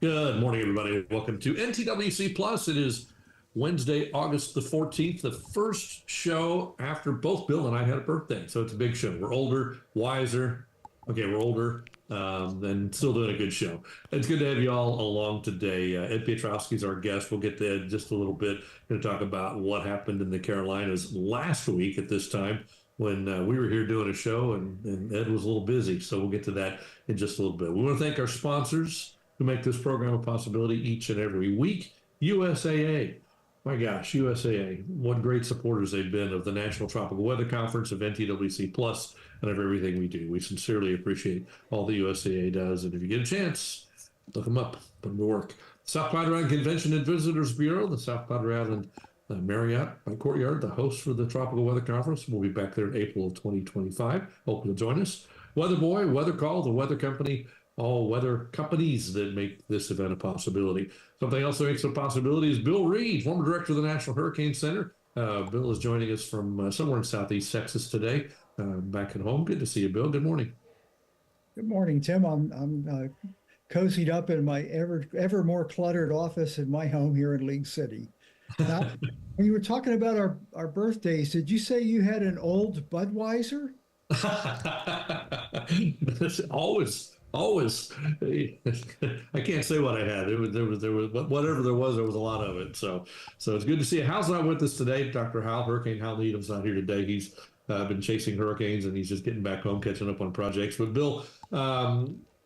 Good morning, everybody. Welcome to NTWC Plus. It is Wednesday, August the 14th, the first show after both Bill and I had a birthday. So it's a big show. We're older, wiser. Okay, we're older, and still doing a good show. It's good to have you all along today. Ed Piotrowski is our guest. We'll get to Ed in just a little bit. Going to talk about what happened in the Carolinas last week at this time when we were here doing a show and Ed was a little busy. So we'll get to that in just a little bit. We want to thank our sponsors who make this program a possibility each and every week. USAA. My gosh, USAA. What great supporters they've been of the National Tropical Weather Conference, of NTWC Plus, and of everything we do. We sincerely appreciate all the USAA does. And if you get a chance, look them up, put them to work. South Padre Island Convention and Visitors Bureau, the South Padre Island Marriott by Courtyard, the host for the Tropical Weather Conference. We'll be back there in April of 2025. Hope you'll join us. Weather Boy, Weather Call, the weather company, all weather companies that make this event a possibility. Something else that makes it a possibility is Bill Reed, former director of the National Hurricane Center. Bill is joining us from somewhere in Southeast Texas today, back at home. Good to see you, Bill. Good morning. Good morning, Tim. I'm cozied up in my ever more cluttered office in my home here in League City. Now, when you were talking about our birthdays, did you say you had an old Budweiser? Always. I can't say what I had. There was whatever there was a lot of it. So it's good to see you. Hal's not with us today. Dr. Hal, Hurricane Hal Needham's not here today. He's been chasing hurricanes and he's just getting back home, catching up on projects. But Bill,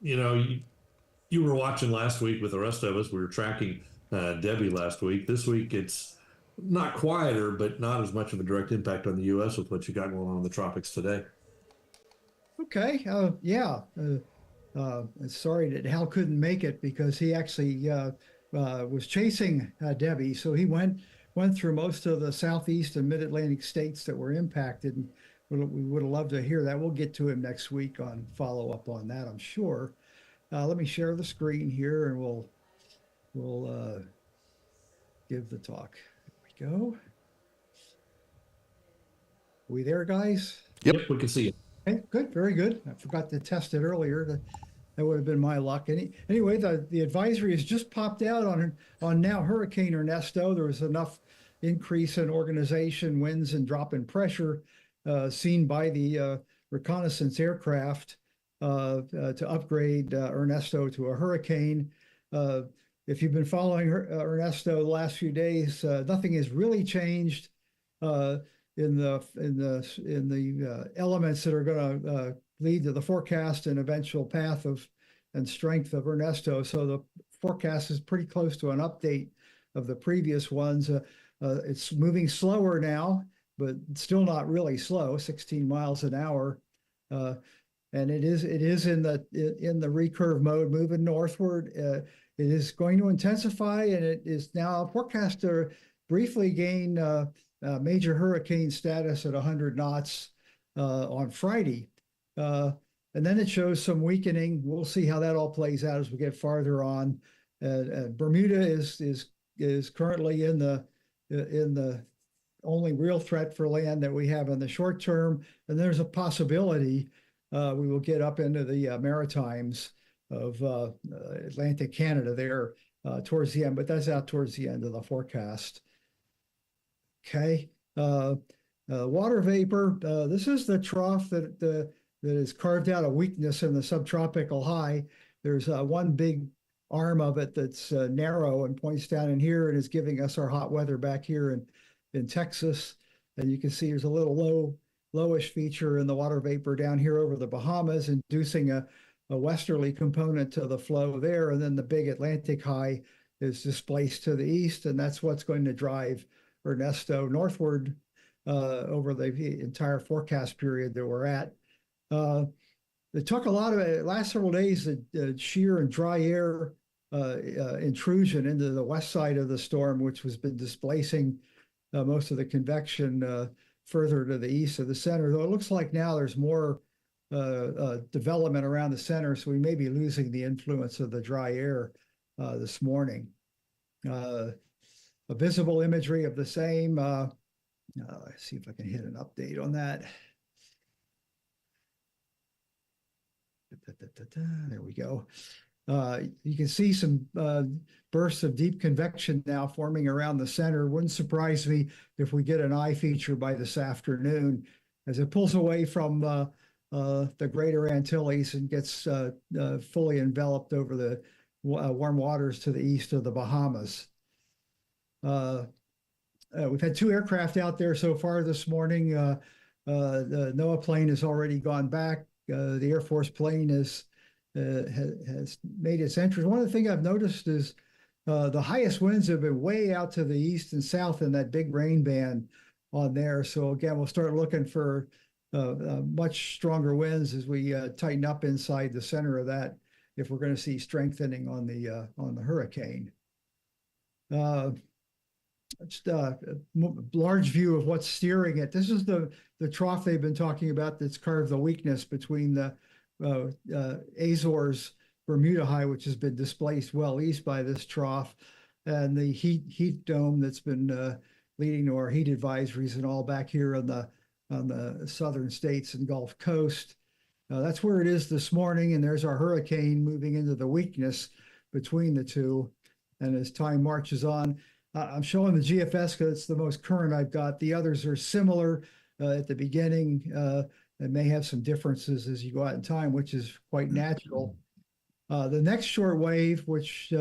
you were watching last week with the rest of us. We were tracking Debbie last week. This week it's not quieter, but not as much of a direct impact on the U.S. with what you got going on in the tropics today. Okay. Yeah. Sorry that Hal couldn't make it because he actually was chasing Debbie. So he went through most of the southeast and mid-Atlantic states that were impacted. And we would have loved to hear that. We'll get to him next week on follow up on that, I'm sure. Let me share the screen here and we'll give the talk. There we go. Are we there, guys? Yep, we can see you. Okay, good, very good. I forgot to test it earlier. That would have been my luck. Anyway, the advisory has just popped out on now Hurricane Ernesto. There was enough increase in organization, winds, and drop in pressure seen by the reconnaissance aircraft to upgrade Ernesto to a hurricane. If you've been following Ernesto the last few days, nothing has really changed in the elements that are going to lead to the forecast and eventual path and strength of Ernesto. So the forecast is pretty close to an update of the previous ones. It's moving slower now, but still not really slow, 16 miles an hour. And it is in the recurve mode, moving northward. It is going to intensify, and it is now forecast to briefly gain major hurricane status at 100 knots on Friday. And then it shows some weakening. We'll see how that all plays out as we get farther on. Bermuda is currently in the only real threat for land that we have in the short term. And there's a possibility we will get up into the Maritimes of Atlantic Canada there towards the end, but that's out towards the end of the forecast. Okay. Water vapor. This is the trough that has carved out a weakness in the subtropical high. There's one big arm of it that's narrow and points down in here and is giving us our hot weather back here in Texas. And you can see there's a little lowish feature in the water vapor down here over the Bahamas, inducing a westerly component to the flow there. And then the big Atlantic high is displaced to the east, and that's what's going to drive Ernesto northward over the entire forecast period that we're at. It took a lot of it last several days, the shear and dry air intrusion into the west side of the storm, which has been displacing most of the convection further to the east of the center. Though it looks like now there's more development around the center, so we may be losing the influence of the dry air this morning. A visible imagery of the same. Let's see if I can hit an update on that. There we go. You can see some bursts of deep convection now forming around the center. Wouldn't surprise me if we get an eye feature by this afternoon as it pulls away from the greater Antilles and gets fully enveloped over the warm waters to the east of the Bahamas. We've had 2 aircraft out there so far this morning. The NOAA plane has already gone back. The Air Force plane has made its entrance. One of the things I've noticed is the highest winds have been way out to the east and south in that big rain band on there. So again, we'll start looking for much stronger winds as we tighten up inside the center of that, if we're going to see strengthening on the hurricane. Just a large view of what's steering it. This is the trough they've been talking about that's carved the weakness between the Azores Bermuda High, which has been displaced well east by this trough, and the heat dome that's been leading to our heat advisories and all back here on the southern states and Gulf Coast. That's where it is this morning, and there's our hurricane moving into the weakness between the two. And as time marches on, I'm showing the GFS because it's the most current I've got. The others are similar at the beginning. It may have some differences as you go out in time, which is quite natural. The next short wave, which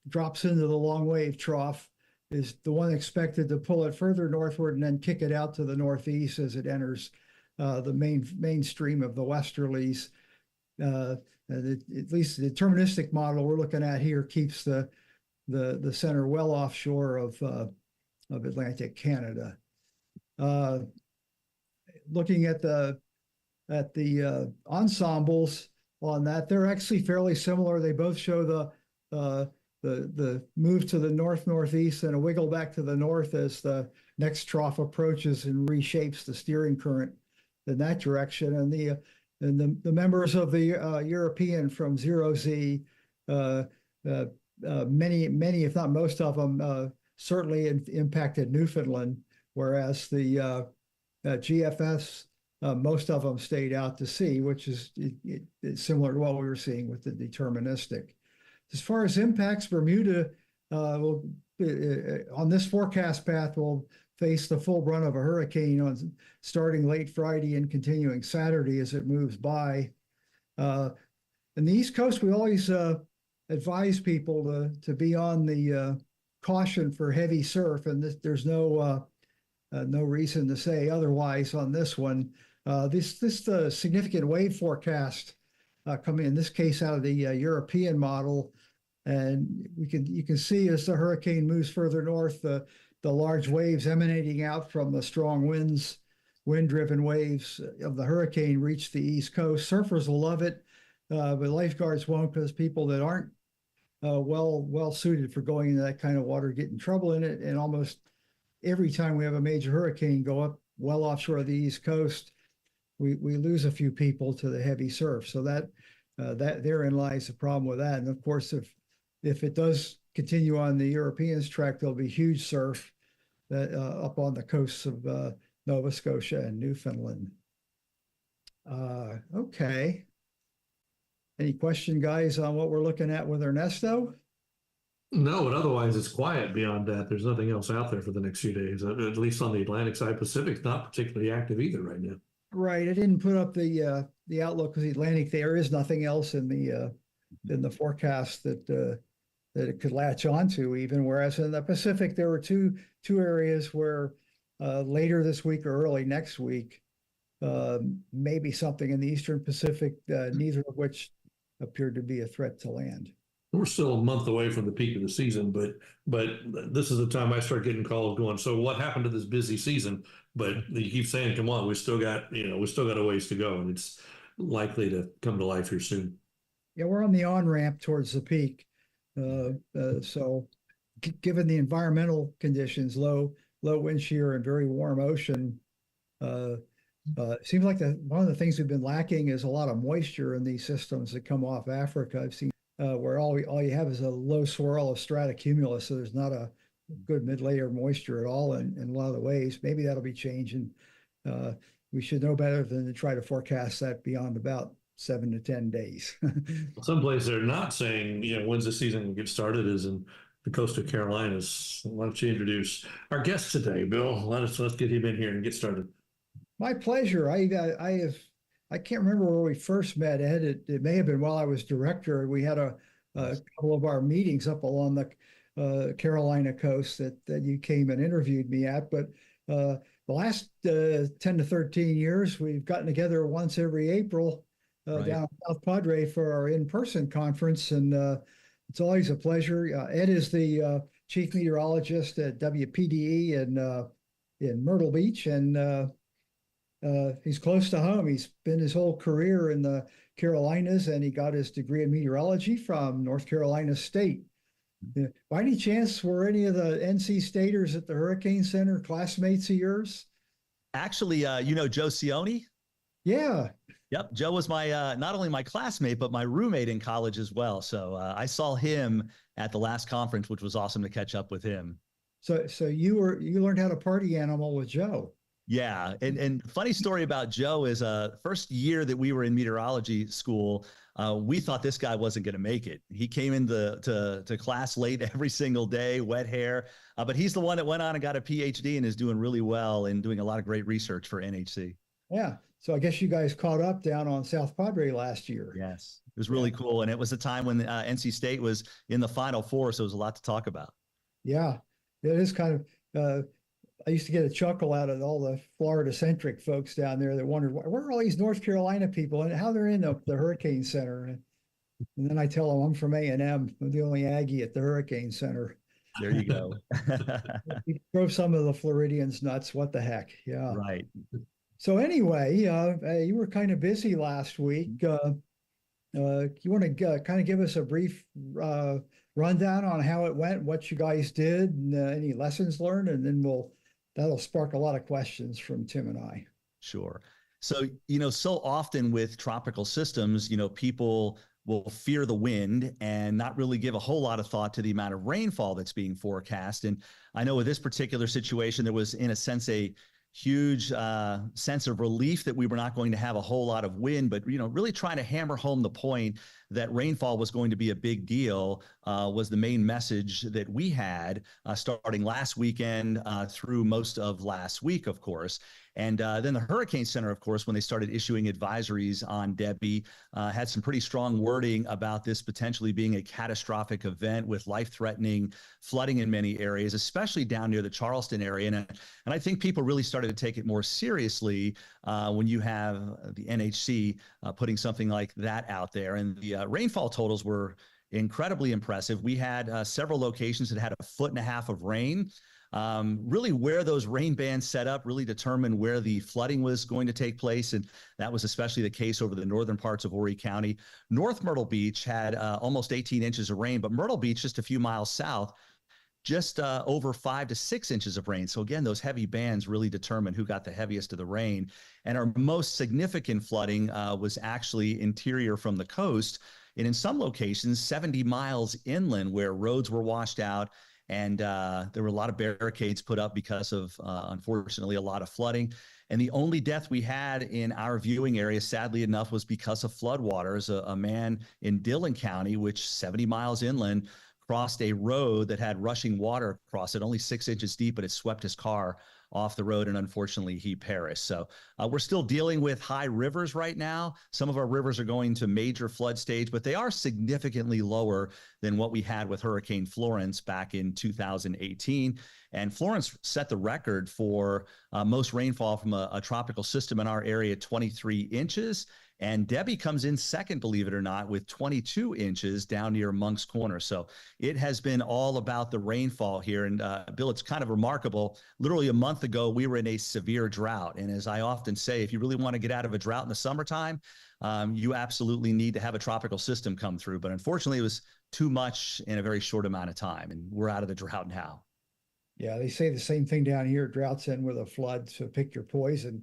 drops into the long wave trough, is the one expected to pull it further northward and then kick it out to the northeast as it enters the mainstream of the westerlies. At least the deterministic model we're looking at here keeps the center well offshore of Atlantic Canada. Looking at the ensembles on that, they're actually fairly similar. They both show the move to the northeast and a wiggle back to the north as the next trough approaches and reshapes the steering current in that direction. And the members of the European from 0Z, many, if not most of them, certainly impacted Newfoundland, whereas the GFS, most of them stayed out to sea, which is similar to what we were seeing with the deterministic. As far as impacts, Bermuda will, on this forecast path, will face the full brunt of a hurricane starting late Friday and continuing Saturday as it moves by. On the East Coast, we always advise people to be on the caution for heavy surf, and there's no reason to say otherwise on this one. This significant wave forecast coming in this case out of the European model, and you can see as the hurricane moves further north, the large waves emanating out from the strong wind-driven waves of the hurricane reach the East Coast. Surfers will love it, but lifeguards won't, because people that aren't well suited for going into that kind of water get in trouble in it. And almost every time we have a major hurricane go up well offshore of the East Coast, we lose a few people to the heavy surf. So that therein lies the problem with that. And of course, if it does continue on the Europeans' track, there'll be huge surf up on the coasts of Nova Scotia and Newfoundland. Okay. Any question, guys, on what we're looking at with Ernesto? No, but otherwise it's quiet beyond that. There's nothing else out there for the next few days, at least on the Atlantic side. Pacific's not particularly active either right now. Right. I didn't put up the outlook because the Atlantic, there is nothing else in the forecast that it could latch onto even. Whereas in the Pacific, there were two areas where later this week or early next week, maybe something in the Eastern Pacific, neither of which appeared to be a threat to land. We're still a month away from the peak of the season, but this is the time I start getting calls going, so what happened to this busy season? But you keep saying, come on, we still got a ways to go, and it's likely to come to life here soon. Yeah, we're on the on-ramp towards the peak. So given the environmental conditions, low wind shear and very warm ocean, it seems like one of the things we've been lacking is a lot of moisture in these systems that come off Africa. I've seen where all you have is a low swirl of stratocumulus, so there's not a good mid-layer moisture at all in a lot of the waves. Maybe that'll be changing. We should know better than to try to forecast that beyond about 7 to 10 days. Someplace they're not saying, when's the season will get started is in the coastal Carolinas. Why don't you introduce our guest today, Bill? Let's get him in here and get started. My pleasure. I can't remember where we first met, Ed. It may have been while I was director. We had a couple of our meetings up along the Carolina coast that you came and interviewed me at. But the last 10 to 13 years, we've gotten together once every April Right. down in South Padre for our in-person conference, and it's always a pleasure. Ed is the chief meteorologist at WPDE in Myrtle Beach, and he's close to home. He's been his whole career in the Carolinas, and he got his degree in meteorology from North Carolina State. By any chance, were any of the NC Staters at the Hurricane Center classmates of yours? Actually, you know Joe Cioni? Yeah. Yep, Joe was my not only my classmate but my roommate in college as well. So I saw him at the last conference, which was awesome to catch up with him. So you learned how to party animal with Joe. Yeah, and funny story about Joe is first year that we were in meteorology school, we thought this guy wasn't going to make it. He came into to class late every single day, wet hair, but he's the one that went on and got a PhD and is doing really well and doing a lot of great research for NHC. Yeah. So I guess you guys caught up down on South Padre last year. Yes, it was really cool. And it was a time when NC State was in the Final Four, so it was a lot to talk about. Yeah, it is kind of, I used to get a chuckle out of all the Florida-centric folks down there that wondered, where are all these North Carolina people and how they're in the Hurricane Center? And then I tell them I'm from A&M. I'm the only Aggie at the Hurricane Center. There you go. You drove some of the Floridians nuts. What the heck? Yeah. Right. So anyway, you were kind of busy last week. You want to kind of give us a brief rundown on how it went, what you guys did, and any lessons learned, and then that'll spark a lot of questions from Tim and I. Sure. So, so often with tropical systems, people will fear the wind and not really give a whole lot of thought to the amount of rainfall that's being forecast. And I know with this particular situation, there was, in a sense, a huge sense of relief that we were not going to have a whole lot of wind, but really trying to hammer home the point that rainfall was going to be a big deal was the main message that we had starting last weekend through most of last week, of course. And then the Hurricane Center, of course, when they started issuing advisories on Debbie, had some pretty strong wording about this potentially being a catastrophic event with life-threatening flooding in many areas, especially down near the Charleston area. And I think people really started to take it more seriously when you have the NHC putting something like that out there. And the rainfall totals were incredibly impressive. We had several locations that had 1.5 feet of rain. Really where those rain bands set up really determined where the flooding was going to take place. And that was especially the case over the northern parts of Horry County. North Myrtle Beach had almost 18 inches of rain, but Myrtle Beach, just a few miles south, just over 5 to 6 inches of rain. So again, those heavy bands really determine who got the heaviest of the rain. And our most significant flooding was actually interior from the coast. And in some locations, 70 miles inland where roads were washed out. And there were a lot of barricades put up because of, unfortunately, a lot of flooding. And the only death we had in our viewing area, sadly enough, was because of floodwaters. A man in Dillon County, which 70 miles inland, crossed a road that had rushing water across it, only 6 inches deep, but it swept his car off the road, and unfortunately he perished. So we're still dealing with high rivers right now. Some of our rivers are going to major flood stage, but they are significantly lower than what we had with Hurricane Florence back in 2018. And Florence set the record for most rainfall from a tropical system in our area, 23 inches. And Debbie comes in second, believe it or not, with 22 inches down near Monk's Corner. So it has been all about the rainfall here. And Bill, it's kind of remarkable. Literally a month ago, we were in a severe drought. And as I often say, if you really want to get out of a drought in the summertime, you absolutely need to have a tropical system come through. But unfortunately, it was too much in a very short amount of time. And we're out of the drought now. Yeah, they say the same thing down here. Droughts end with a flood, so pick your poison.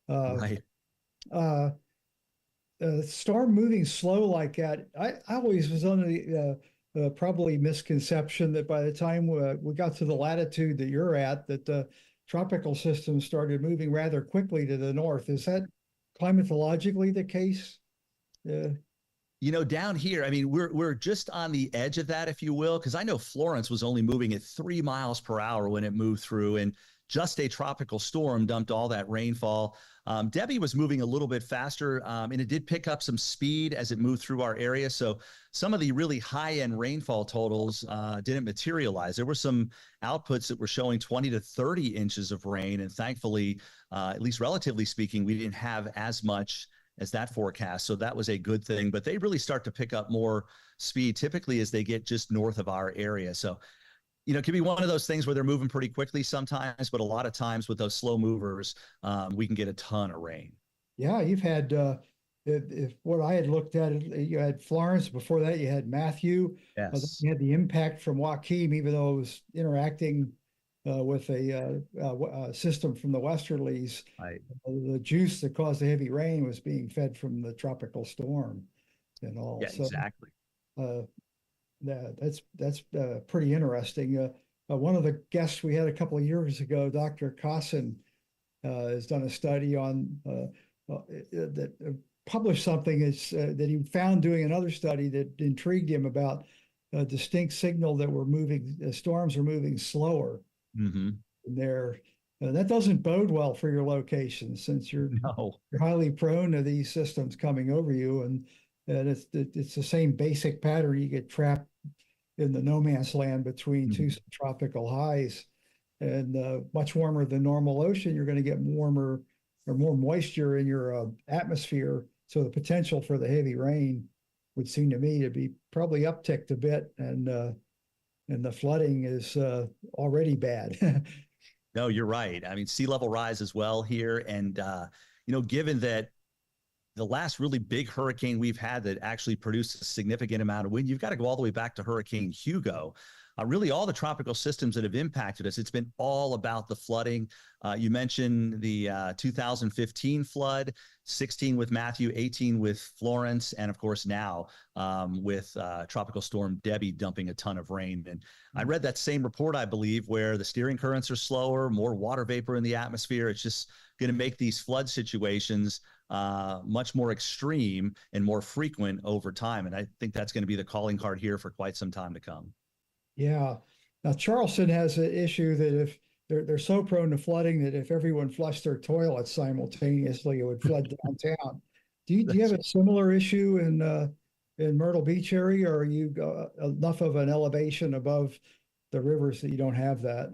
Right. Storm moving slow like that, I always was under the probably misconception that by the time we got to the latitude that you're at, that the tropical system started moving rather quickly to the north. Is that climatologically the case? Down here, I mean, we're just on the edge of that, if you will, because I know Florence was only moving at 3 miles per hour when it moved through, and just a tropical storm dumped all that rainfall. Debbie was moving a little bit faster, and it did pick up some speed as it moved through our area. So some of the really high-end rainfall totals didn't materialize. There were some outputs that were showing 20 to 30 inches of rain, and thankfully, at least relatively speaking, we didn't have as much as that forecast. So that was a good thing, but they really start to pick up more speed typically as they get just north of our area. So, it can be one of those things where they're moving pretty quickly sometimes, but a lot of times with those slow movers, we can get a ton of rain. Yeah, you've had, if what I had looked at, you had Florence. Before that, you had Matthew. Yes. You had the impact from Joaquin, even though it was interacting with a system from the westerlies. Right. The juice that caused the heavy rain was being fed from the tropical storm and all. Yeah, so, exactly. That's pretty interesting. One of the guests we had a couple of years ago, Dr. Kassan, has done a study on that published something that he found doing another study that intrigued him about a distinct signal that storms are moving slower. Mm-hmm. And that doesn't bode well for your location, since you're highly prone to these systems coming over you, and it's the same basic pattern. You get trapped in the no man's land between two tropical highs, and much warmer than normal ocean. You're going to get warmer or more moisture in your atmosphere, so the potential for the heavy rain would seem to me to be probably upticked a bit, and the flooding is already bad. No, you're right. I mean, sea level rise as well here. And, given that the last really big hurricane we've had that actually produced a significant amount of wind, you've got to go all the way back to Hurricane Hugo. Really, all the tropical systems that have impacted us, it's been all about the flooding. You mentioned the 2015 flood, 16 with Matthew, 18 with Florence, and of course now with Tropical Storm Debbie dumping a ton of rain. And I read that same report, I believe, where the steering currents are slower, more water vapor in the atmosphere. It's just going to make these flood situations much more extreme and more frequent over time. And I think that's going to be the calling card here for quite some time to come. Yeah. Now, Charleston has an issue that if they're so prone to flooding that if everyone flushed their toilets simultaneously, it would flood downtown. Do you have a similar issue in Myrtle Beach area, or are you enough of an elevation above the rivers that you don't have that?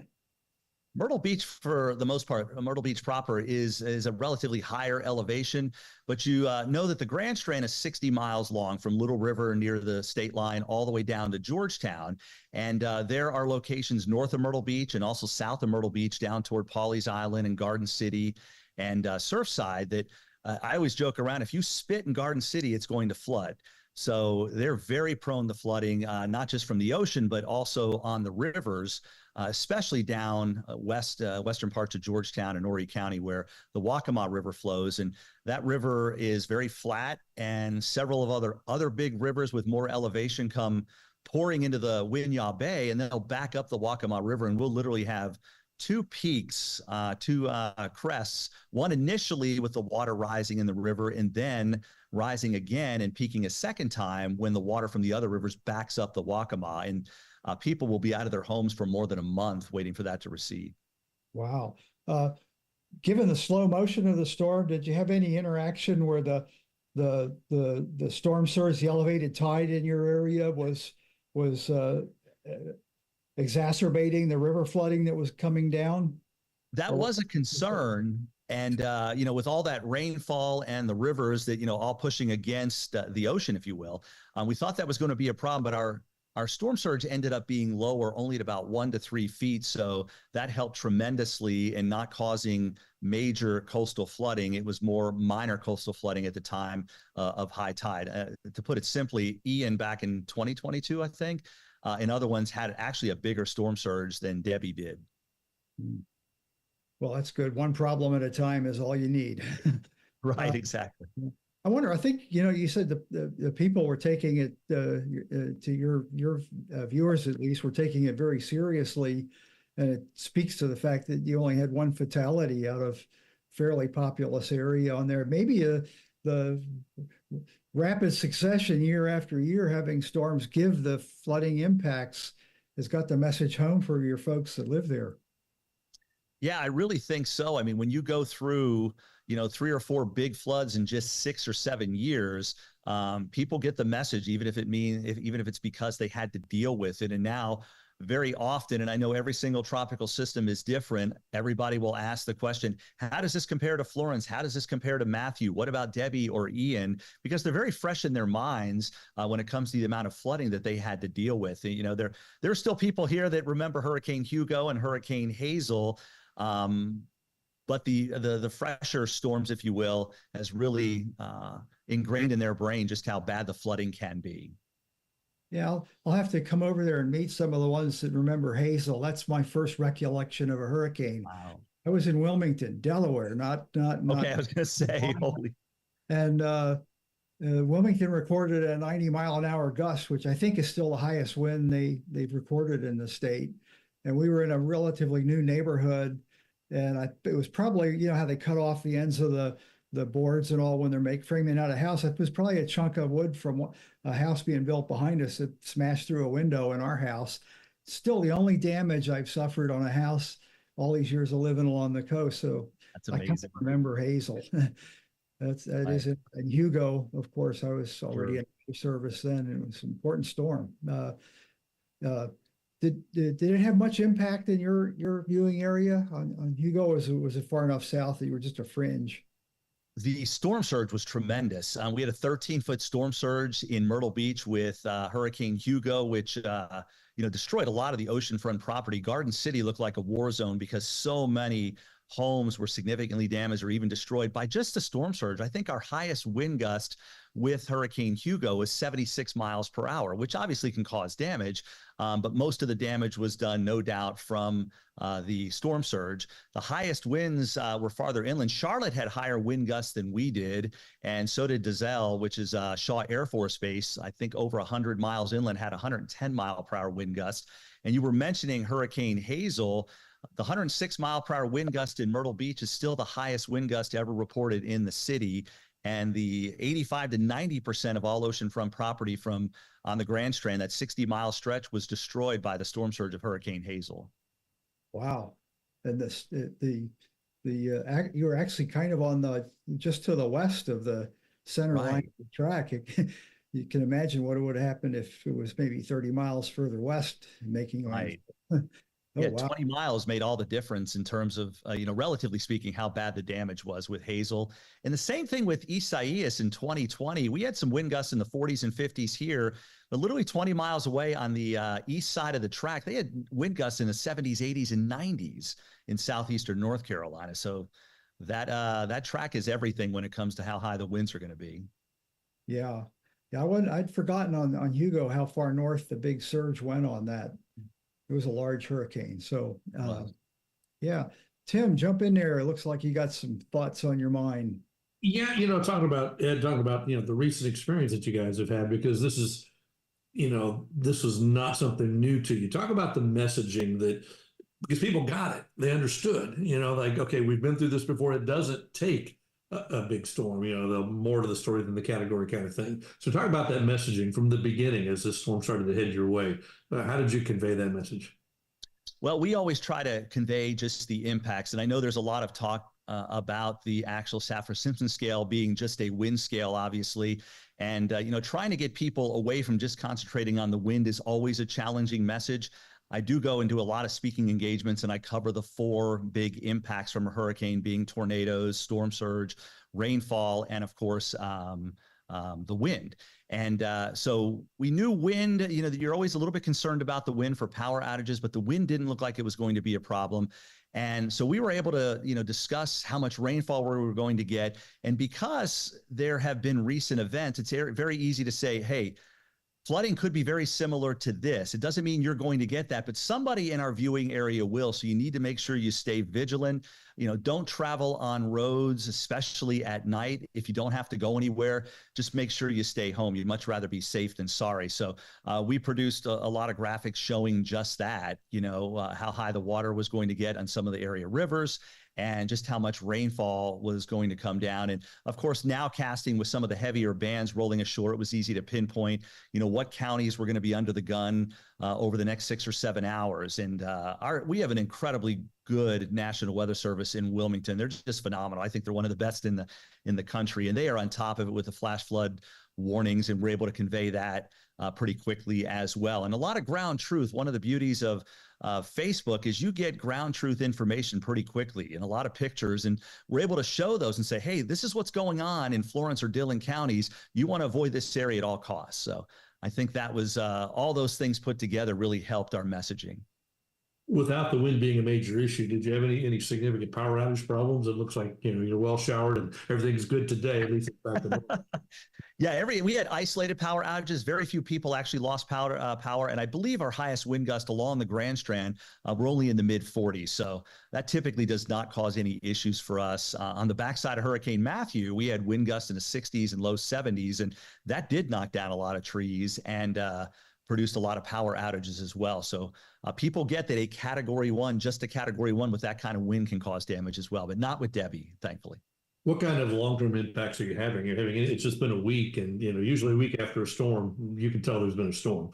Myrtle Beach, for the most part, Myrtle Beach proper is a relatively higher elevation, but you know that the Grand Strand is 60 miles long from Little River near the state line all the way down to Georgetown. And there are locations north of Myrtle Beach and also south of Myrtle Beach down toward Pawleys Island and Garden City and Surfside that I always joke around, if you spit in Garden City, it's going to flood. So they're very prone to flooding, not just from the ocean, but also on the rivers, especially down western parts of Georgetown and Horry County, where the Waccamaw River flows. And that river is very flat, and several of other big rivers with more elevation come pouring into the Winyah Bay, and then they'll back up the Waccamaw River, and we'll literally have two peaks, two crests, one initially with the water rising in the river and then rising again and peaking a second time when the water from the other rivers backs up the Waccamaw. And people will be out of their homes for more than a month waiting for that to recede. Wow. Given the slow motion of the storm, did you have any interaction where the storm surge, the elevated tide in your area was exacerbating the river flooding that was coming down? That was a concern. And, with all that rainfall and the rivers that, all pushing against the ocean, if you will, we thought that was going to be a problem, but our storm surge ended up being lower, only at about 1 to 3 feet. So that helped tremendously in not causing major coastal flooding. It was more minor coastal flooding at the time of high tide. To put it simply, Ian back in 2022, I think, and other ones had actually a bigger storm surge than Debbie did. Well, that's good. One problem at a time is all you need. Right, exactly. I wonder, I think, you said the people were taking it, to your viewers at least, were taking it very seriously. And it speaks to the fact that you only had one fatality out of fairly populous area on there. Maybe rapid succession year after year, having storms give the flooding impacts has got the message home for your folks that live there. Yeah, I really think so. I mean, when you go through, 3 or 4 big floods in just 6 or 7 years, people get the message, even if it's because they had to deal with it. And now, very often, and I know every single tropical system is different, everybody will ask the question, how does this compare to Florence? How does this compare to Matthew? What about Debbie or Ian? Because they're very fresh in their minds when it comes to the amount of flooding that they had to deal with. There are still people here that remember Hurricane Hugo and Hurricane Hazel. But the fresher storms, if you will, has really ingrained in their brain just how bad the flooding can be. Yeah, I'll have to come over there and meet some of the ones that remember Hazel. That's my first recollection of a hurricane. Wow. I was in Wilmington, Delaware, not. Okay, I was going to say, holy. And Wilmington recorded a 90-mile-an-hour gust, which I think is still the highest wind they've recorded in the state. And we were in a relatively new neighborhood, and it was probably, how they cut off the ends of the boards and all when they're framing out a house. It was probably a chunk of wood from a house being built behind us that smashed through a window in our house. Still the only damage I've suffered on a house all these years of living along the coast. So that's amazing. I can't remember Hazel. That is it. And Hugo, of course, I was already in service then, and it was an important storm. Did it have much impact in your viewing area on Hugo? Was it far enough south that you were just a fringe? The storm surge was tremendous. We had a 13-foot storm surge in Myrtle Beach with Hurricane Hugo, which destroyed a lot of the oceanfront property. Garden City looked like a war zone because so many homes were significantly damaged or even destroyed by just the storm surge. I think our highest wind gust with Hurricane Hugo was 76 miles per hour, which obviously can cause damage. But most of the damage was done, no doubt, from the storm surge. The highest winds were farther inland. Charlotte had higher wind gusts than we did, and so did Dizelle, which is Shaw Air Force Base. I think over 100 miles inland had 110 mile per hour wind gusts. And you were mentioning Hurricane Hazel. The 106 mile per hour wind gust in Myrtle Beach is still the highest wind gust ever reported in the city. And the 85 to 90% of all oceanfront property from on the Grand Strand, that 60-mile stretch, was destroyed by the storm surge of Hurricane Hazel. Wow. And you were actually kind of on just to the west of the center line of the track. You can imagine what would have happened if it was maybe 30 miles further west, making right. Oh, yeah, wow. 20 miles made all the difference in terms of, relatively speaking, how bad the damage was with Hazel. And the same thing with Isaias in 2020. We had some wind gusts in the 40s and 50s here, but literally 20 miles away on the east side of the track, they had wind gusts in the 70s, 80s, and 90s in southeastern North Carolina. So that track is everything when it comes to how high the winds are going to be. Yeah. Yeah, I'd forgotten on Hugo how far north the big surge went on that. It was a large hurricane. So, yeah. Tim, jump in there. It looks like you got some thoughts on your mind. Yeah, talking about the recent experience that you guys have had, because this is not something new to you. Talk about the messaging because people got it. They understood, okay, we've been through this before. It doesn't take a big storm, the more to the story than the category kind of thing. So talk about that messaging from the beginning as this storm started to head your way. How did you convey that message? Well, we always try to convey just the impacts. And I know there's a lot of talk about the actual Saffir-Simpson scale being just a wind scale, obviously. And, trying to get people away from just concentrating on the wind is always a challenging message. I do go and do a lot of speaking engagements, and I cover the 4 big impacts from a hurricane being tornadoes, storm surge, rainfall, and of course, the wind. And so we knew wind, you're always a little bit concerned about the wind for power outages, but the wind didn't look like it was going to be a problem. And so we were able to, discuss how much rainfall we were going to get. And because there have been recent events, it's very easy to say, hey, flooding could be very similar to this. It doesn't mean you're going to get that, but somebody in our viewing area will. So you need to make sure you stay vigilant. Don't travel on roads, especially at night. If you don't have to go anywhere, just make sure you stay home. You'd much rather be safe than sorry. So we produced a lot of graphics showing just that, how high the water was going to get on some of the area rivers. and just how much rainfall was going to come down. And of course, now casting with some of the heavier bands rolling ashore, it was easy to pinpoint, what counties were going to be under the gun over the next 6 or 7 hours. And we have an incredibly good National Weather Service in Wilmington. They're just phenomenal. I think they're one of the best in the country, and they are on top of it with the flash flood warnings, and we're able to convey that pretty quickly as well. And a lot of ground truth. One of the beauties of Facebook is you get ground truth information pretty quickly and a lot of pictures, and we're able to show those and say, hey, this is what's going on in Florence or Dillon counties. You want to avoid this area at all costs. So I think that was all those things put together really helped our messaging. Without the wind being a major issue, did you have any significant power outage problems? It looks like you're well showered and everything's good today. At least it's back to normal. Yeah, we had isolated power outages. Very few people actually lost power, and I believe our highest wind gust along the Grand Strand were only in the mid 40s. So that typically does not cause any issues for us. On the backside of Hurricane Matthew, we had wind gusts in the 60s and low 70s, and that did knock down a lot of trees and produced a lot of power outages as well. So people get that a Category 1, just a Category 1 with that kind of wind can cause damage as well, but not with Debbie, thankfully. What kind of long-term impacts are you having? It's just been a week, and usually a week after a storm, you can tell there's been a storm.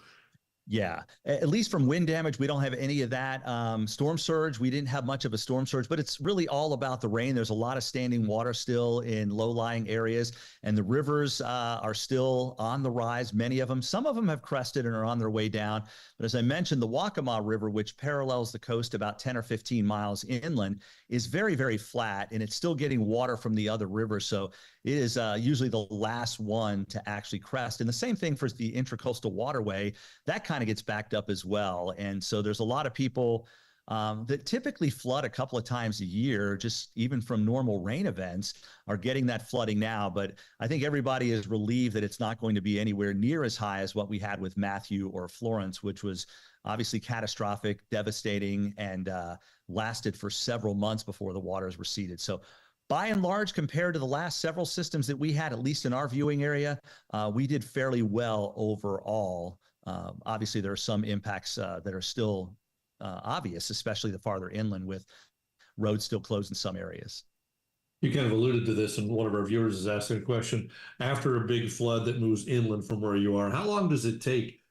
Yeah, at least from wind damage, we don't have any of that. Storm surge, we didn't have much of a storm surge, but it's really all about the rain. There's a lot of standing water still in low-lying areas, and the rivers are still on the rise, many of them. Some of them have crested and are on their way down. But as I mentioned, the Waccamaw River, which parallels the coast about 10 or 15 miles inland, is very, very flat, and it's still getting water from the other rivers. So it is usually the last one to actually crest. And the same thing for the Intracoastal Waterway. That kind of gets backed up as well. And so there's a lot of people that typically flood a couple of times a year, just even from normal rain events, are getting that flooding now. But I think everybody is relieved that it's not going to be anywhere near as high as what we had with Matthew or Florence, which was obviously catastrophic, devastating, and lasted for several months before the waters receded. So by and large, compared to the last several systems that we had, at least in our viewing area, we did fairly well overall. Obviously, there are some impacts that are still obvious, especially the farther inland with roads still closed in some areas. You kind of alluded to this, and one of our viewers is asking a question. After a big flood that moves inland from where you are, how long does it take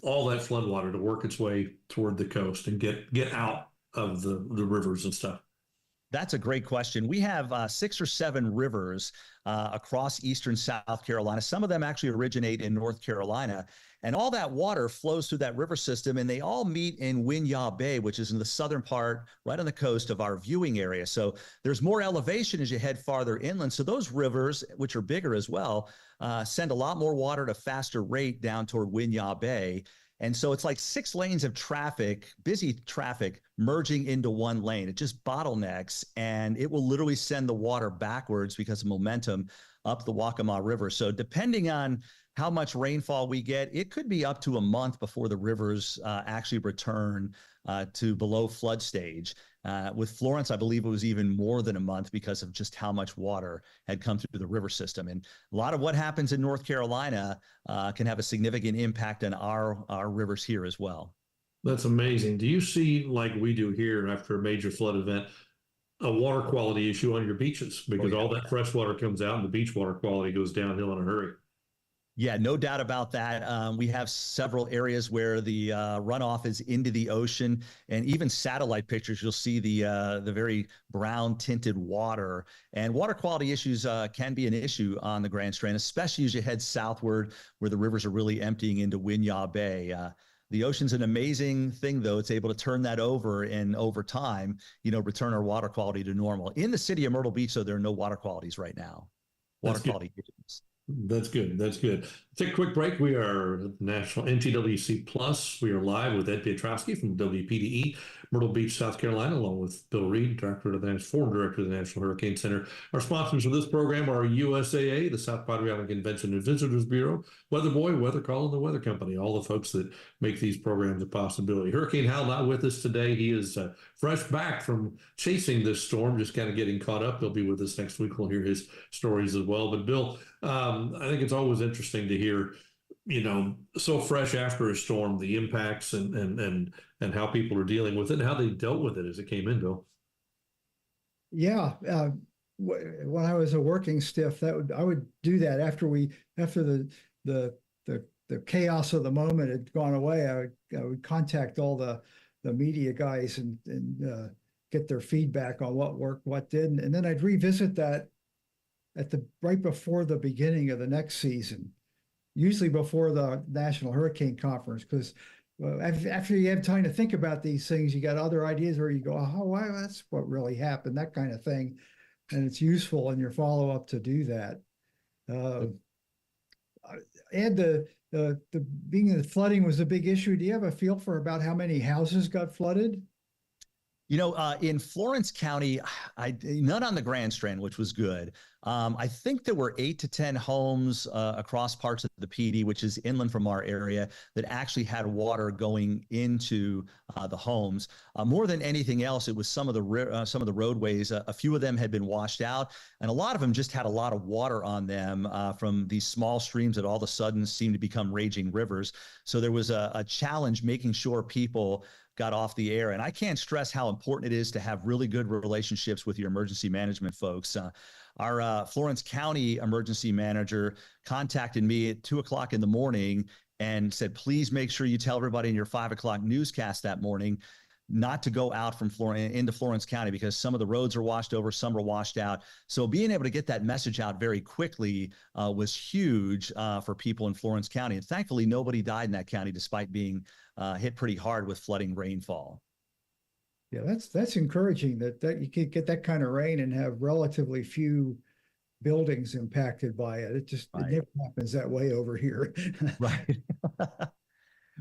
all that flood water to work its way toward the coast and get out of the rivers and stuff? That's a great question. We have 6 or 7 rivers across eastern South Carolina. Some of them actually originate in North Carolina. And all that water flows through that river system, and they all meet in Winyah Bay, which is in the southern part, right on the coast of our viewing area. So there's more elevation as you head farther inland. So those rivers, which are bigger as well, send a lot more water at a faster rate down toward Winyah Bay. And so it's like 6 lanes of traffic, busy traffic, merging into one lane. It just bottlenecks, and it will literally send the water backwards because of momentum up the Waccamaw River. So depending on how much rainfall we get, it could be up to a month before the rivers actually return to below flood stage. With Florence, I believe it was even more than a month because of just how much water had come through the river system. And a lot of what happens in North Carolina can have a significant impact on our rivers here as well. That's amazing. Do you see, like we do here after a major flood event, a water quality issue on your beaches? Because all that fresh water comes out and the beach water quality goes downhill in a hurry. Yeah, no doubt about that. We have several areas where the runoff is into the ocean, and even satellite pictures, you'll see the very brown tinted water. And water quality issues can be an issue on the Grand Strand, especially as you head southward where the rivers are really emptying into Winyah Bay. The ocean's an amazing thing, though. It's able to turn that over, and over time, return our water quality to normal. In the city of Myrtle Beach, though, there are no water qualities right now. Water quality issues. That's good. That's good. Take a quick break. We are National NTWC Plus. We are live with Ed Piotrowski from WPDE, Myrtle Beach, South Carolina, along with Bill Reed, former director of the National Hurricane Center. Our sponsors of this program are USAA, the South Padre Island Convention and Visitors Bureau, Weather Boy, Weather Call, and the Weather Company, all the folks that make these programs a possibility. Hurricane Hal not with us today. He is fresh back from chasing this storm, just kind of getting caught up. He'll be with us next week. We'll hear his stories as well. But Bill, I think it's always interesting to hear, so fresh after a storm, the impacts and how people are dealing with it and how they dealt with it as it came in, Bill. Yeah, when I was a working stiff, I would do that after the chaos of the moment had gone away. I would contact all the media guys and get their feedback on what worked, what didn't, and then I'd revisit that at the right before the beginning of the next season, usually before the National Hurricane Conference, because after you have time to think about these things, you got other ideas where you go, oh, wow, that's what really happened, that kind of thing. And it's useful in your follow-up to do that. And the being the flooding was a big issue. Do you have a feel for about how many houses got flooded? In Florence County, none on the Grand Strand, which was good. I think there were 8 to 10 homes across parts of the PD, which is inland from our area, that actually had water going into the homes. More than anything else, it was some of the roadways. A few of them had been washed out, and a lot of them just had a lot of water on them from these small streams that all of a sudden seemed to become raging rivers. So there was a challenge making sure people got off the air. And I can't stress how important it is to have really good relationships with your emergency management folks. Our Florence County emergency manager contacted me at 2:00 in the morning and said, please make sure you tell everybody in your 5:00 newscast that morning not to go out from into Florence County, because some of the roads are washed over, some are washed out. So being able to get that message out very quickly was huge for people in Florence County. And thankfully, nobody died in that county, despite being hit pretty hard with flooding rainfall. Yeah, that's encouraging that you could get that kind of rain and have relatively few buildings impacted by it. It never happens that way over here. Right.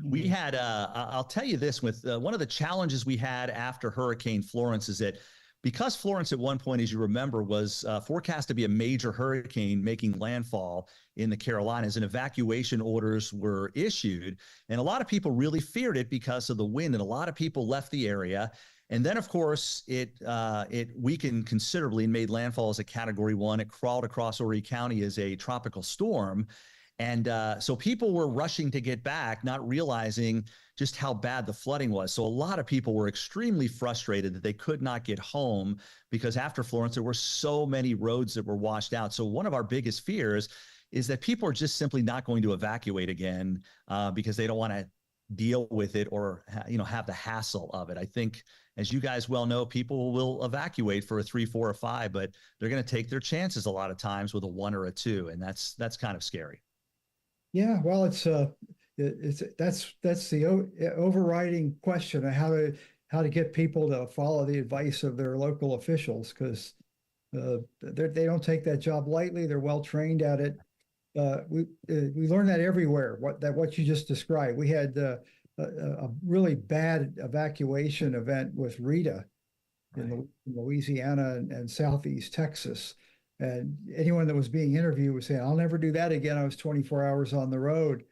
We had, I'll tell you this, with one of the challenges we had after Hurricane Florence is that because Florence at one point, as you remember, was forecast to be a major hurricane making landfall in the Carolinas, and evacuation orders were issued. And a lot of people really feared it because of the wind, and a lot of people left the area. And then, of course, it weakened considerably and made landfall as a Category 1. It crawled across Horry County as a tropical storm. And so people were rushing to get back, not realizing just how bad the flooding was. So a lot of people were extremely frustrated that they could not get home, because after Florence, there were so many roads that were washed out. So one of our biggest fears is that people are just simply not going to evacuate again because they don't want to deal with it or have the hassle of it. I think, as you guys well know, people will evacuate for a 3, 4, or 5, but they're going to take their chances a lot of times with a 1 or a 2, and that's kind of scary. Yeah, well, that's the overriding question of how to get people to follow the advice of their local officials, because they don't take that job lightly. They're well trained at it. We learn that everywhere. What you just described. We had a really bad evacuation event with Rita in Louisiana and Southeast Texas. And anyone that was being interviewed was saying, I'll never do that again. I was 24 hours on the road.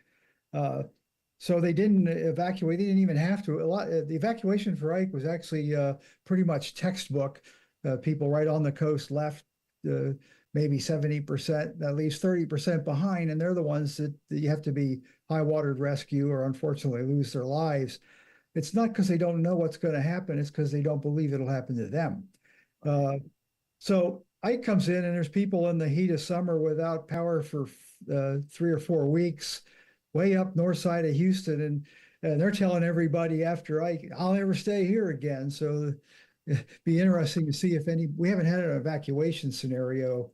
So they didn't evacuate. They didn't even have to. The evacuation for Ike was actually pretty much textbook. People right on the coast left maybe 70%, that leaves 30% behind. And they're the ones that you have to be high-watered rescue or unfortunately lose their lives. It's not because they don't know what's going to happen. It's because they don't believe it'll happen to them. So Ike comes in, and there's people in the heat of summer without power for 3 or 4 weeks, way up north side of Houston, and they're telling everybody after Ike, I'll never stay here again. So it'd be interesting to see if we haven't had an evacuation scenario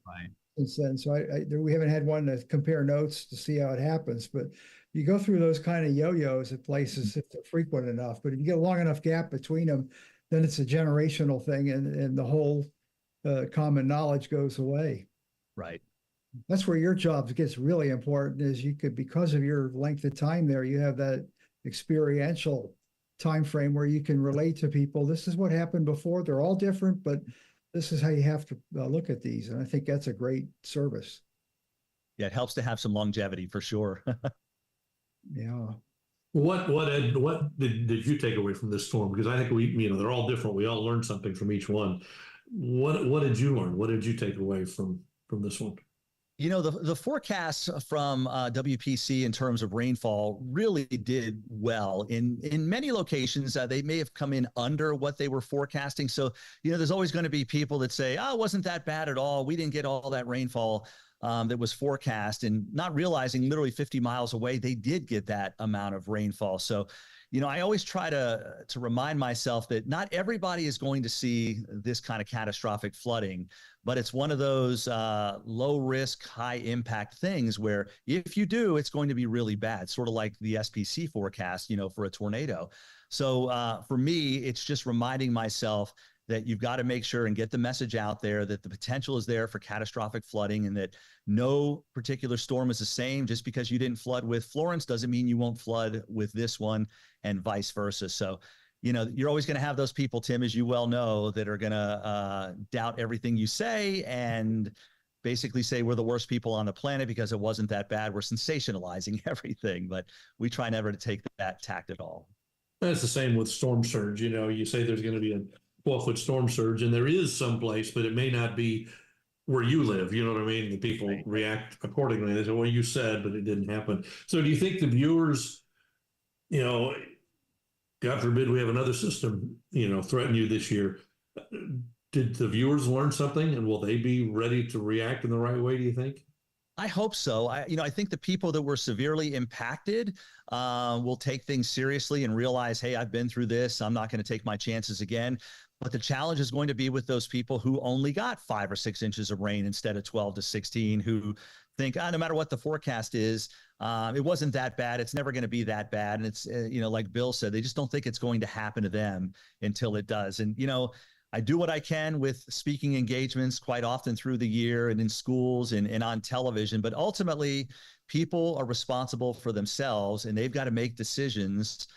since then. So we haven't had one to compare notes to see how it happens. But you go through those kind of yo-yos at places if they're frequent enough. But if you get a long enough gap between them, then it's a generational thing, and the whole common knowledge goes away. Right. That's where your job gets really important, is because of your length of time there, you have that experiential time frame where you can relate to people. This is what happened before. They're all different, but this is how you have to look at these. And I think that's a great service. Yeah, it helps to have some longevity for sure. Yeah. What did you take away from this storm? Because I think they're all different. We all learned something from each one. What did you learn? What did you take away from this one? You know, the forecasts from WPC in terms of rainfall really did well. In many locations, they may have come in under what they were forecasting. So, you know, there's always going to be people that say, oh, it wasn't that bad at all. We didn't get all that rainfall that was forecast, and not realizing literally 50 miles away, they did get that amount of rainfall. So, you know, I always try to remind myself that not everybody is going to see this kind of catastrophic flooding, but it's one of those low risk, high impact things where if you do, it's going to be really bad, sort of like the SPC forecast, you know, for a tornado. So for me, it's just reminding myself that you've got to make sure and get the message out there that the potential is there for catastrophic flooding, and that no particular storm is the same. Just because you didn't flood with Florence doesn't mean you won't flood with this one, and vice versa. So, you know, you're always going to have those people, Tim, as you well know, that are going to doubt everything you say and basically say we're the worst people on the planet because it wasn't that bad. We're sensationalizing everything, but we try never to take that tact at all. It's the same with storm surge. You know, you say there's going to be a 12-foot storm surge, and there is someplace, but it may not be where you live. You know what I mean? The people react accordingly. They say, well, you said, but it didn't happen. So do you think the viewers, you know, God forbid we have another system, you know, threaten you this year, did the viewers learn something, and will they be ready to react in the right way, do you think? I hope so. I think the people that were severely impacted will take things seriously and realize, hey, I've been through this. I'm not going to take my chances again. But the challenge is going to be with those people who only got 5 or 6 inches of rain instead of 12 to 16, who think, no matter what the forecast is, it wasn't that bad. It's never going to be that bad. And it's, you know, like Bill said, they just don't think it's going to happen to them until it does. And, you know, I do what I can with speaking engagements quite often through the year and in schools and on television, but ultimately people are responsible for themselves, and they've got to make decisions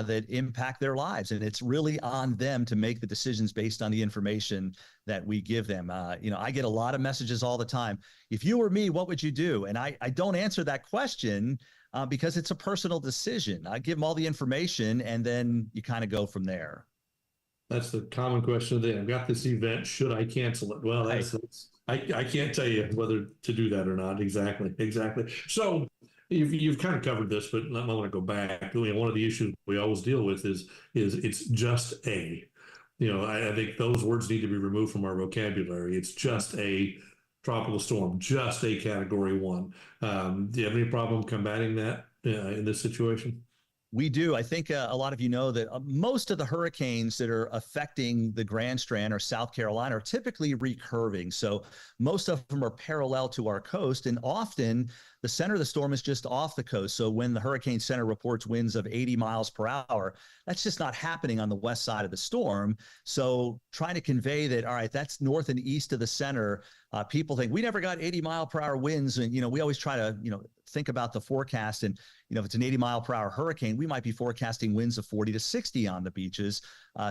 that impact their lives. And it's really on them to make the decisions based on the information that we give them. You know, I get a lot of messages all the time. If you were me, what would you do? And I don't answer that question because it's a personal decision. I give them all the information, and then you kind of go from there. That's the common question today. I've got this event. Should I cancel it? Well, I can't tell you whether to do that or not. Exactly. So you've kind of covered this, but I want to go back. You know, one of the issues we always deal with is it's just a, you know, I think those words need to be removed from our vocabulary. It's just a tropical storm, just a category 1. Do you have any problem combating that in this situation? We do. I think a lot of you know that most of the hurricanes that are affecting the Grand Strand or South Carolina are typically recurving. So most of them are parallel to our coast, and often the center of the storm is just off the coast. So when the Hurricane Center reports winds of 80 miles per hour, that's just not happening on the west side of the storm. So trying to convey that, all right, that's north and east of the center. People think we never got 80-mile-per-hour winds. And, you know, we always try to, you know, think about the forecast. And, you know, if it's an 80-mile-per-hour hurricane, we might be forecasting winds of 40 to 60 on the beaches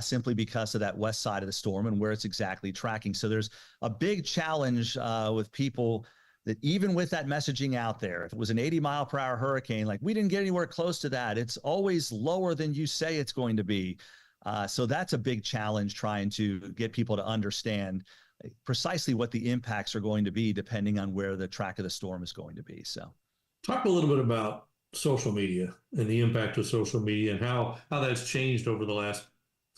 simply because of that west side of the storm and where it's exactly tracking. So there's a big challenge with people that even with that messaging out there, if it was an 80-mile-per-hour hurricane, like we didn't get anywhere close to that. It's always lower than you say it's going to be. So that's a big challenge, trying to get people to understand precisely what the impacts are going to be depending on where the track of the storm is going to be. So talk a little bit about social media and the impact of social media and how that's changed over the last,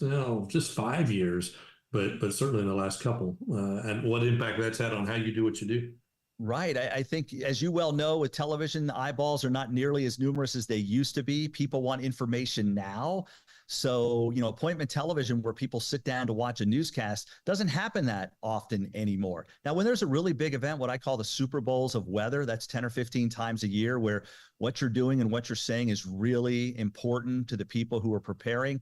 you know, just 5 years, but certainly in the last couple, and what impact that's had on how you do what you do. Right. I think, as you well know, with television, the eyeballs are not nearly as numerous as they used to be. People want information now. So, you know, appointment television where people sit down to watch a newscast doesn't happen that often anymore. Now, when there's a really big event, what I call the Super Bowls of weather, that's 10 or 15 times a year, where what you're doing and what you're saying is really important to the people who are preparing.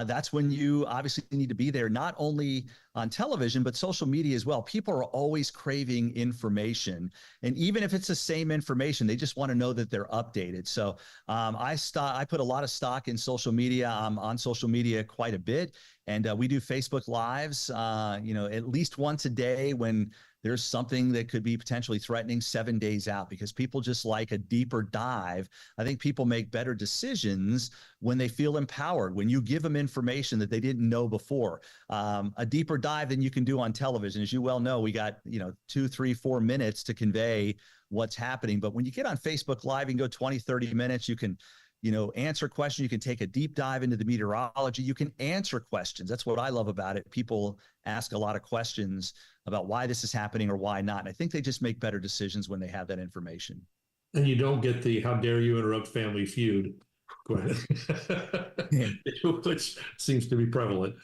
That's when you obviously need to be there, not only on television, but social media as well. People are always craving information. And even if it's the same information, they just want to know that they're updated. So I put a lot of stock in social media. I'm on social media quite a bit. And we do Facebook Lives, you know, at least once a day when there's something that could be potentially threatening 7 days out, because people just like a deeper dive. I think people make better decisions when they feel empowered, when you give them information that they didn't know before. A deeper dive than you can do on television. As you well know, we got 2, 3, 4 minutes to convey what's happening. But when you get on Facebook Live, you can go 20, 30 minutes. You can answer questions. You can take a deep dive into the meteorology. You can answer questions. That's what I love about it. People ask a lot of questions about why this is happening or why not. And I think they just make better decisions when they have that information. And you don't get the "how dare you interrupt Family Feud" which seems to be prevalent.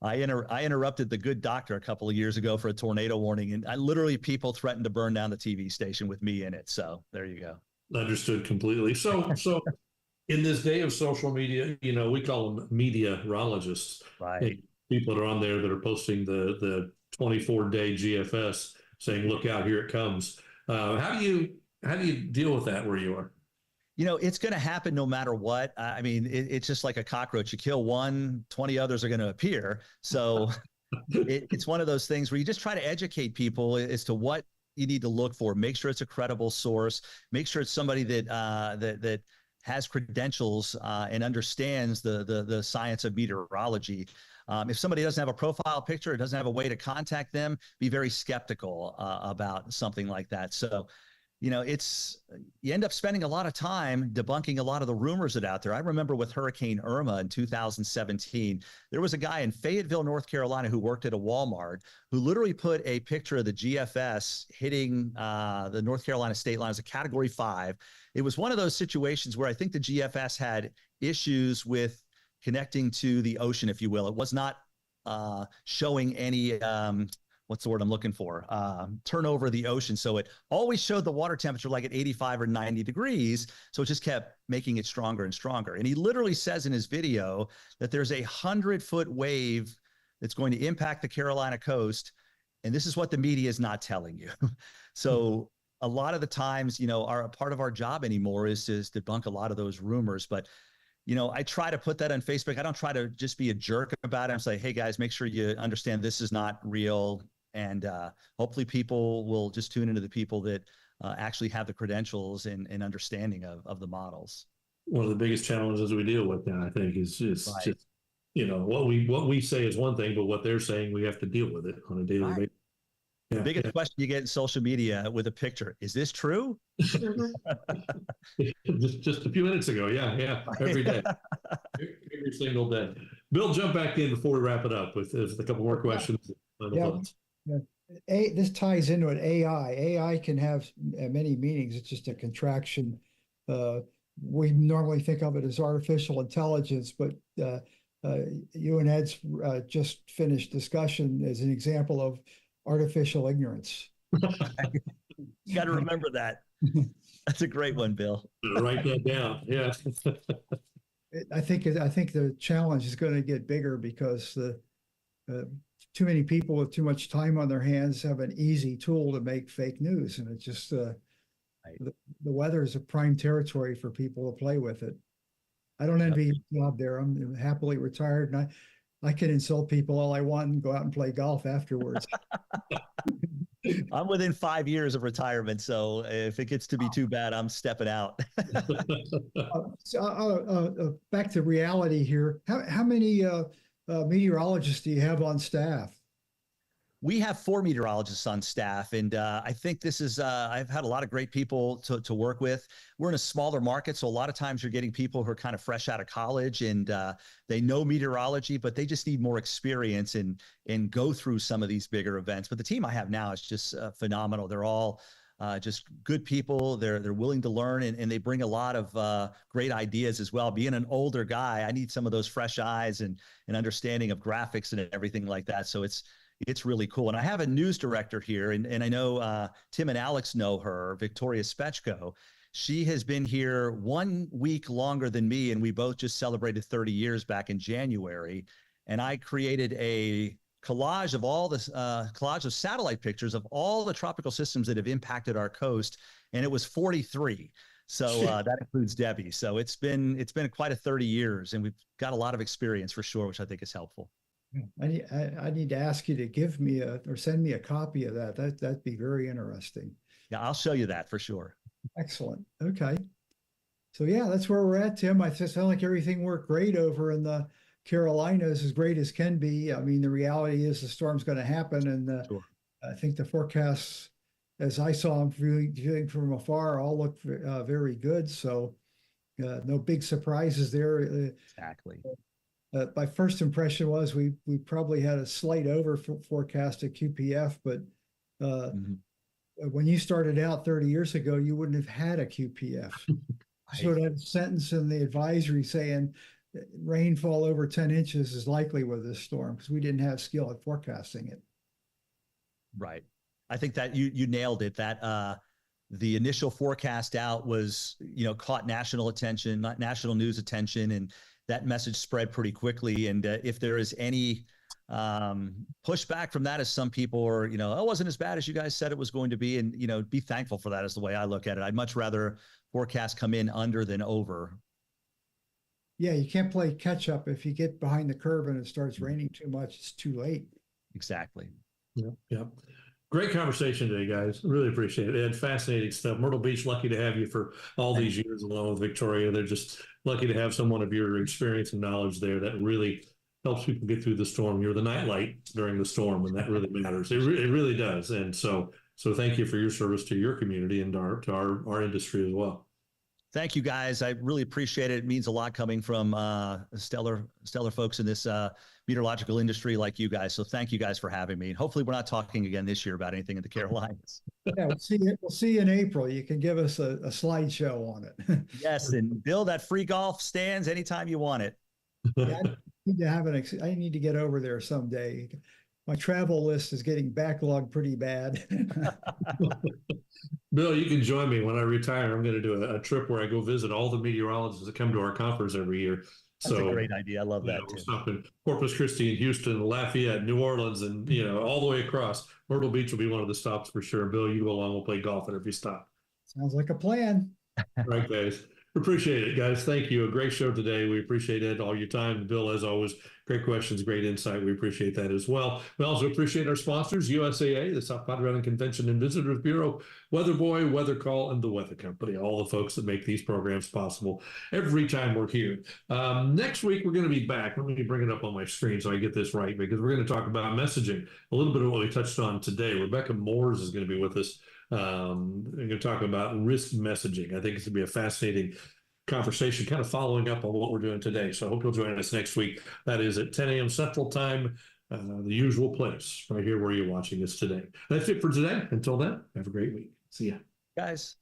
I interrupted The Good Doctor a couple of years ago for a tornado warning, and literally people threatened to burn down the TV station with me in it. So there you go. Understood completely. So in this day of social media, we call them meteorologists. Right. People that are on there that are posting the 24-day GFS saying, "Look out, here it comes." How do you deal with that where you are? It's going to happen no matter what. I mean, it's just like a cockroach. You kill one, 20 others are going to appear. So it's one of those things where you just try to educate people as to what you need to look for. Make sure it's a credible source. Make sure it's somebody that has credentials and understands the science of meteorology. If somebody doesn't have a profile picture, or doesn't have a way to contact them, be very skeptical about something like that. So, you end up spending a lot of time debunking a lot of the rumors that are out there. I remember with Hurricane Irma in 2017, there was a guy in Fayetteville, North Carolina, who worked at a Walmart, who literally put a picture of the GFS hitting the North Carolina state line as a Category 5. It was one of those situations where I think the GFS had issues with connecting to the ocean, if you will. It was not showing any what's the word I'm looking for? Turnover of the ocean. So it always showed the water temperature like at 85 or 90 degrees. So it just kept making it stronger and stronger. And he literally says in his video that there's a 100-foot wave that's going to impact the Carolina coast. And this is what the media is not telling you. So a lot of the times, our part of our job anymore is to debunk a lot of those rumors. But I try to put that on Facebook. I don't try to just be a jerk about it. I'm saying, hey guys, make sure you understand this is not real. And hopefully people will just tune into the people that actually have the credentials and understanding of the models. One of the biggest challenges we deal with now, I think, is just, Right. what we say is one thing, but what they're saying, we have to deal with it on a daily Right. basis. The biggest question you get in social media with a picture, is this true? just a few minutes ago. Yeah. Every day. Every single day. Bill, jump back in before we wrap it up with a couple more questions. Yeah. This ties into it. AI can have many meanings. It's just a contraction. We normally think of it as artificial intelligence, but you and Ed's just finished discussion as an example of artificial ignorance. You got to remember that. That's a great one, Bill. Write that down. Yeah. I think the challenge is going to get bigger because too many people with too much time on their hands have an easy tool to make fake news, and it's just the weather is a prime territory for people to play with it. I don't envy your job there. I'm happily retired, and I can insult people all I want and go out and play golf afterwards. I'm within 5 years of retirement, so if it gets to be too bad, I'm stepping out. Back to reality here. How many meteorologists do you have on staff? We have 4 meteorologists on staff, and I think this is, I've had a lot of great people to work with. We're in a smaller market, so a lot of times you're getting people who are kind of fresh out of college and they know meteorology, but they just need more experience and go through some of these bigger events. But the team I have now is just phenomenal. They're all just good people. They're willing to learn, and they bring a lot of great ideas as well. Being an older guy, I need some of those fresh eyes and understanding of graphics and everything like that. So it's really cool. And I have a news director here, and I know Tim and Alex know her, Victoria Spechko. She has been here 1 week longer than me, and we both just celebrated 30 years back in January. And I created a collage of all this collage of satellite pictures of all the tropical systems that have impacted our coast, and it was 43. So that includes Debbie. So it's been quite a 30 years, and we've got a lot of experience for sure, which I think is helpful. I need to ask you to give me or send me a copy of that. That'd be very interesting. Yeah, I'll show you that for sure. Excellent. Okay. So yeah, that's where we're at, Tim. I just sound like everything worked great over in the Carolinas, as great as can be. I mean, the reality is the storm's going to happen, and Sure. I think the forecasts, as I saw them viewing from afar, all look very good. So no big surprises there. Exactly. My first impression was we probably had a slight over forecast at QPF, but Mhm. when you started out 30 years ago, you wouldn't have had a QPF. So it had a sentence in the advisory saying rainfall over 10 inches is likely with this storm, because we didn't have skill at forecasting it. Right. I think that you nailed it. That the initial forecast out was, caught national attention, not national news attention, and that message spread pretty quickly. And if there is any pushback from that, as some people are, it wasn't as bad as you guys said it was going to be, and be thankful for that is the way I look at it. I'd much rather forecast come in under than over. Yeah, you can't play catch up. If you get behind the curve and it starts raining too much, it's too late. Exactly. Yeah. Yeah. Great conversation today, guys. Really appreciate it. And fascinating stuff. Myrtle Beach, lucky to have you for all these years along with Victoria. They're just lucky to have someone of your experience and knowledge there that really helps people get through the storm. You're the nightlight during the storm, and that really matters. It really does. And so thank you for your service to your community and to our industry as well. Thank you, guys. I really appreciate it. It means a lot coming from stellar folks in this meteorological industry like you guys. So thank you guys for having me. And hopefully we're not talking again this year about anything in the Carolinas. Yeah, we'll see you in April. You can give us a slideshow on it. Yes, and Bill, that free golf stands anytime you want it. Yeah, I need to get over there someday. My travel list is getting backlogged pretty bad. Bill, you can join me when I retire. I'm going to do a trip where I go visit all the meteorologists that come to our conference every year. That's a great idea. I love that We'll too. stop in Corpus Christi and Houston, Lafayette, New Orleans, and all the way across. Myrtle Beach will be one of the stops for sure. Bill, you go along. We'll play golf at every stop. Sounds like a plan. All right, guys. Appreciate it, guys. Thank you. A great show today. We appreciate it. All your time. Bill, as always, great questions, great insight. We appreciate that as well. We also appreciate our sponsors, USAA, the South Padre Island Convention and Visitors Bureau, Weather Boy, Weather Call, and the Weather Company, all the folks that make these programs possible every time we're here. Next week, we're going to be back. Let me bring it up on my screen so I get this right, because we're going to talk about messaging, a little bit of what we touched on today. Rebecca Moores is going to be with us. We're going to talk about risk messaging. I think it's going to be a fascinating conversation, kind of following up on what we're doing today. So I hope you'll join us next week. That is at 10 a.m. Central Time, the usual place, right here where you're watching us today. That's it for today. Until then, have a great week. See ya. Guys.